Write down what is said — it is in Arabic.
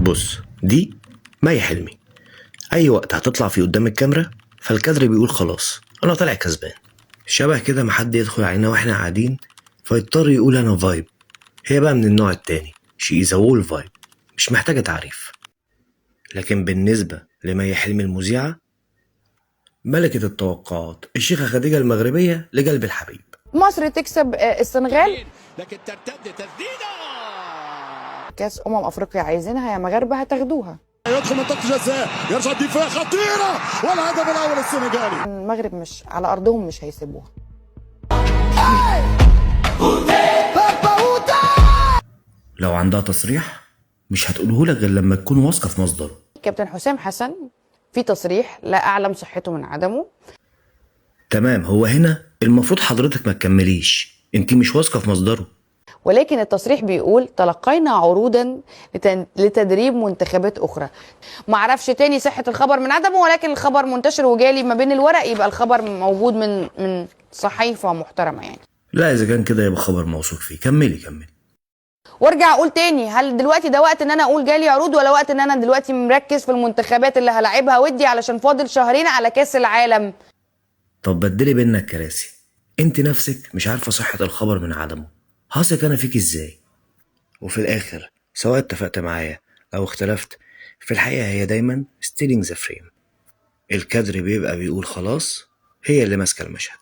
بص، دي مي حلمي. اي وقت هتطلع فيه قدام الكاميرا فالكادر بيقول خلاص انا طالع كسبان. شبه كده ما حد يدخل علينا واحنا قاعدين فيضطر يقول انا فايب. هي بقى من النوع التاني، شي از وول فايب، مش محتاجة تعريف. لكن بالنسبة لمي حلمي المذيعة، ملكة التوقعات، الشيخة خديجة المغربية لقلب الحبيب. مصر تكسب السنغال، لكن ترتد تسديده. كاس افريقيا عايزينها يا مغاربه هتاخدوها. يدخل منطقه جزاء، يرجع الدفاع خطيره والهدف الاول السنغالي. المغرب مش على ارضهم مش هيسيبوها. لو عندها تصريح مش هتقولهولك غير لما تكون واثقة في مصدره. كابتن حسام حسن في تصريح لا اعلم صحته من عدمه. تمام، هو هنا المفروض حضرتك ما تكمليش، انت مش واثقة في مصدره. ولكن التصريح بيقول تلقينا عروضا لتدريب منتخبات اخرى. معرفش تاني صحة الخبر من عدمه، ولكن الخبر منتشر وجالي ما بين الورق، يبقى الخبر موجود من صحيفة محترمة يعني. لا اذا كان كده يبقى خبر موثوق فيه. كملي. وارجع اقول تاني، هل دلوقتي ده وقت ان انا اقول جالي عروض، ولا وقت ان انا دلوقتي مركز في المنتخبات اللي هلعبها ودي علشان فاضل شهرين على كاس العالم؟ طب بدلي بينا الكراسي، انت نفسك مش عارفة صحة الخبر من عدمه، هثق انا فيك ازاي؟ وفي الاخر سواء اتفقت معايا او اختلفت، في الحقيقة هي دايما stealing the frame. الكادر بيبقى بيقول خلاص، هي اللي ماسكة المشهد.